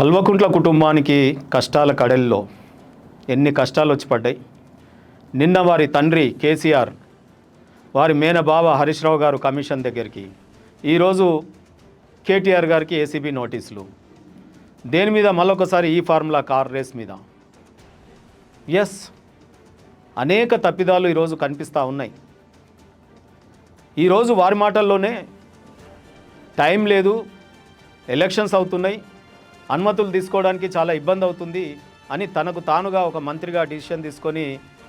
కల్వకుంట్ల కుటుంబానికి కష్టాల కడల్లో ఎన్ని కష్టాలు వచ్చి పడ్డాయి. నిన్న వారి తండ్రి కేసీఆర్, వారి మేనబావ హరీష్ రావు గారు కమిషన్ దగ్గరికి, ఈరోజు కేటీఆర్ గారికి ఏసీబీ నోటీసులు. దేని మీద? మళ్ళొకసారి ఈ ఫార్ములా కార్ రేస్ మీద. ఎస్, అనేక తప్పిదాలు ఈరోజు కనిపిస్తూ ఉన్నాయి. ఈరోజు వారి మాటల్లోనే టైం లేదు, ఎలక్షన్స్ అవుతున్నాయి, అనుమతులు తీసుకోవడానికి చాలా ఇబ్బంది అవుతుంది అని తనకు తానుగా ఒక మంత్రిగా డిసిషన్ తీసుకొని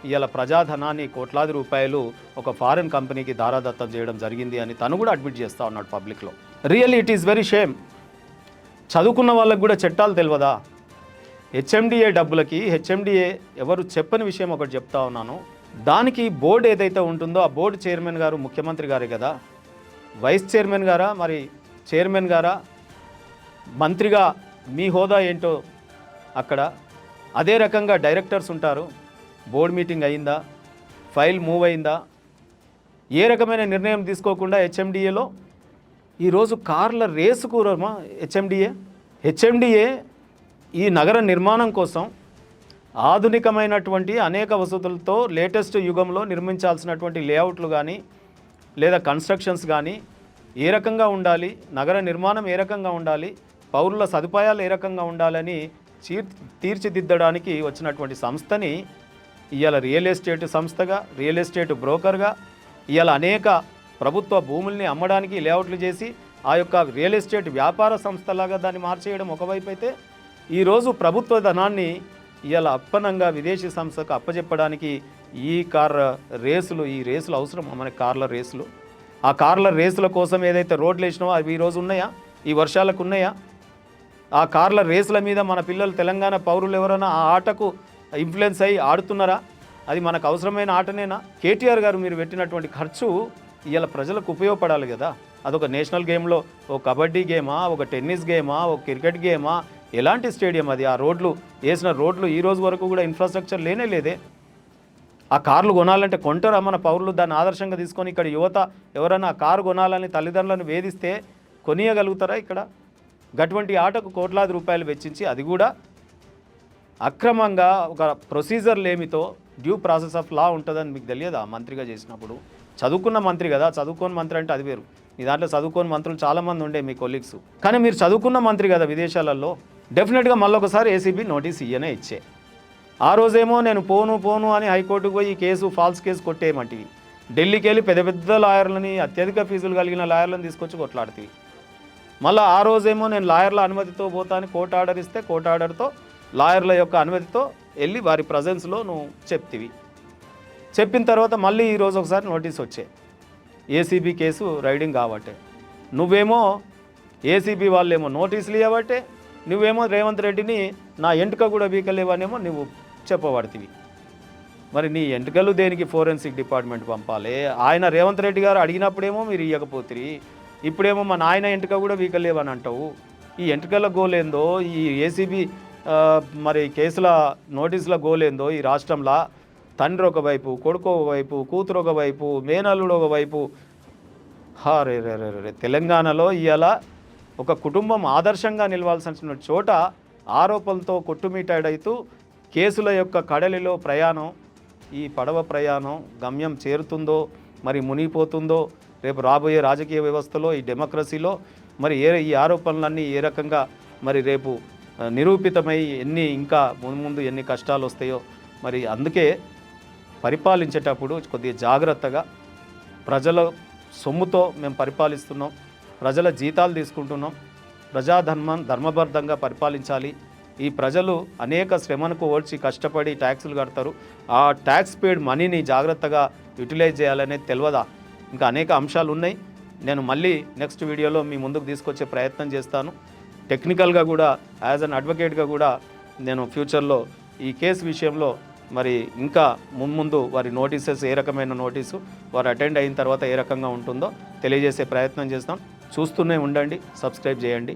ఇవాళ ప్రజాధనాన్ని కోట్లాది రూపాయలు ఒక ఫారెన్ కంపెనీకి దారాదత్తం చేయడం జరిగింది అని తను కూడా అడ్మిట్ చేస్తూ ఉన్నాడు పబ్లిక్లో. Really it is very shame. చదువుకున్న వాళ్ళకు కూడా చట్టాలు తెలియదా? హెచ్ఎండిఏ డబ్బులకి హెచ్ఎండిఏ ఎవరు చెప్పని విషయం ఒకటి చెప్తా ఉన్నాను. దానికి బోర్డు ఏదైతే ఉంటుందో ఆ బోర్డు చైర్మన్ గారు ముఖ్యమంత్రి గారే కదా. వైస్ చైర్మన్ గారా, మరి చైర్మన్ గారా, మంత్రిగా మీ హోదా ఏంటో అక్కడ. అదే రకంగా డైరెక్టర్స్ ఉంటారు. బోర్డు మీటింగ్ అయిందా? ఫైల్ మూవ్ అయిందా? ఏ రకమైన నిర్ణయం తీసుకోకుండా హెచ్ఎండిఏలో ఈరోజు కార్ల రేసు కూరమా హెచ్ఎండిఏ ఈ నగర నిర్మాణం కోసం ఆధునికమైనటువంటి అనేక వసతులతో లేటెస్ట్ యుగంలో నిర్మించాల్సినటువంటి లేఅవుట్లు కానీ లేదా కన్స్ట్రక్షన్స్ కానీ ఏ రకంగా ఉండాలి, నగర నిర్మాణం ఏ రకంగా ఉండాలి, పౌరుల సదుపాయాలు ఏ రకంగా ఉండాలని తీర్చిదిద్దడానికి వచ్చినటువంటి సంస్థని ఇవాళ రియల్ ఎస్టేట్ సంస్థగా, రియల్ ఎస్టేట్ బ్రోకర్గా, ఇవాళ అనేక ప్రభుత్వ భూముల్ని అమ్మడానికి లేఅవుట్లు చేసి ఆ యొక్క రియల్ ఎస్టేట్ వ్యాపార సంస్థలాగా దాన్ని మార్చేయడం ఒకవైపు అయితే, ఈరోజు ప్రభుత్వ ధనాన్ని ఇవాళ అప్పనంగా విదేశీ సంస్థకు అప్పచెప్పడానికి ఈ రేసులు అవసరం. మనకి కార్ల రేసులు, ఆ కార్ల రేసుల కోసం ఏదైతే రోడ్లు వేసినావో అవి ఈరోజు ఉన్నాయా? ఈ వర్షాలకు ఉన్నాయా? ఆ కార్ల రేసుల మీద మన పిల్లలు, తెలంగాణ పౌరులు ఎవరైనా ఆ ఆటకు ఇన్ఫ్లుయెన్స్ అయ్యి ఆడుతున్నారా? అది మనకు అవసరమైన ఆటనేనా? కేటీఆర్ గారు మీరు పెట్టినటువంటి ఖర్చు ఇవాళ ప్రజలకు ఉపయోగపడాలి కదా. అదొక నేషనల్ గేమ్లో ఒక కబడ్డీ గేమా, ఒక టెన్నిస్ గేమా, ఒక క్రికెట్ గేమా, ఎలాంటి స్టేడియం అది? ఆ రోడ్లు వేసిన రోడ్లు ఈ రోజు వరకు కూడా ఇన్ఫ్రాస్ట్రక్చర్ లేదే. ఆ కార్లు కొనాలంటే కొంటారా మన పౌరులు? దాన్ని ఆదర్శంగా తీసుకొని ఇక్కడ యువత ఎవరైనా ఆ కారు కొనాలని తల్లిదండ్రులను వేధిస్తే కొనియగలుగుతారా? ఇక్కడ అటువంటి ఆటకు కోట్లాది రూపాయలు వెచ్చించి, అది కూడా అక్రమంగా ఒక ప్రొసీజర్లు ఏమితో డ్యూ ప్రాసెస్ ఆఫ్ లా ఉంటుందని మీకు తెలియదా? మంత్రిగా చేసినప్పుడు చదువుకున్న మంత్రి కదా. చదువుకోని మంత్రి అంటే అది వేరు. మీ దాంట్లో చదువుకోని మంత్రులు చాలామంది ఉండే మీ కొలీగ్స్. కానీ మీరు చదువుకున్న మంత్రి కదా విదేశాలలో. డెఫినెట్గా మళ్ళొకసారి ఏసీబీ నోటీస్ ఇచ్చే. ఆ రోజేమో నేను పోను అని హైకోర్టుకు పోయి ఈ కేసు ఫాల్స్ కేసు కొట్టేయమంటివి. ఢిల్లీకి వెళ్ళి పెద్ద పెద్ద లాయర్లని, అత్యధిక ఫీజులు కలిగిన లాయర్లను తీసుకొచ్చి కొట్లాడుతీవి. మళ్ళీ ఆ రోజేమో నేను లాయర్ల అనుమతితో పోతాను కోర్టు ఆర్డర్ ఇస్తే కోర్టు ఆర్డర్తో లాయర్ల యొక్క అనుమతితో వెళ్ళి వారి ప్రజెన్స్లో నువ్వు చెప్తివి. చెప్పిన తర్వాత మళ్ళీ ఈరోజు ఒకసారి నోటీస్ వచ్చే ఏసీబీ కేసు రైడింగ్ కాబట్టే. నువ్వేమో ఏసీబీ వాళ్ళేమో నోటీసులు ఇవ్వబట్టే, నువ్వేమో రేవంత్ రెడ్డిని నా ఎంటుక కూడా బీకలేవనేమో నువ్వు చెప్పబడుతుంది. మరి నీ ఎంటుకలు దేనికి ఫోరెన్సిక్ డిపార్ట్మెంట్ పంపాలి? ఆయన రేవంత్ రెడ్డి గారు అడిగినప్పుడేమో మీరు ఇవ్వకపోతుంది, ఇప్పుడేమో మా నాయన ఎంటుక కూడా వీకలేవని అంటావు. ఈ ఎంటుకల గోలేందో, ఈ ఏసీబీ మరి కేసుల నోటీసుల గోలేందో ఈ రాష్ట్రంలో. తండ్రి ఒకవైపు, కొడుకు ఒకవైపు, కూతురు ఒకవైపు, మేనల్లుడు ఒకవైపు. రే తెలంగాణలో ఇవాళ ఒక కుటుంబం ఆదర్శంగా నిలవాల్సిన చోట ఆరోపణలతో కొట్టుమిట్టాడైతూ కేసుల యొక్క కడలిలో ప్రయాణం, ఈ పడవ ప్రయాణం గమ్యం చేరుతుందో మరి మునిగిపోతుందో రేపు రాబోయే రాజకీయ వ్యవస్థలో, ఈ డెమోక్రసీలో మరి ఈ ఆరోపణలన్నీ ఏ రకంగా మరి రేపు నిరూపితమై ఇంకా ముందు ఎన్ని కష్టాలు వస్తాయో. మరి అందుకే పరిపాలించేటప్పుడు కొద్దిగా జాగ్రత్తగా, ప్రజల సొమ్ముతో మేము పరిపాలిస్తున్నాం, ప్రజల జీతాలు తీసుకుంటున్నాం, ధర్మబద్ధంగా పరిపాలించాలి. ఈ ప్రజలు అనేక శ్రమకు ఓడ్చి కష్టపడి ట్యాక్సులు కడతారు. ఆ ట్యాక్స్ పేడ్ మనీని జాగ్రత్తగా యూటిలైజ్ చేయాలనేది తెలియదా? ఇంకా అనేక అంశాలు ఉన్నాయి. నేను మళ్ళీ నెక్స్ట్ వీడియోలో మీ ముందుకు తీసుకొచ్చే ప్రయత్నం చేస్తాను. టెక్నికల్గా కూడా యాజ్ అన్ అడ్వకేట్గా కూడా నేను ఫ్యూచర్లో ఈ కేసు విషయంలో మరి ఇంకా ముందు వారి నోటీసెస్ ఏ రకమైన నోటీసు వారు అటెండ్ అయిన తర్వాత ఏ రకంగా ఉంటుందో తెలియజేసే ప్రయత్నం చేస్తాం. చూస్తూనే ఉండండి, సబ్స్క్రైబ్ చేయండి.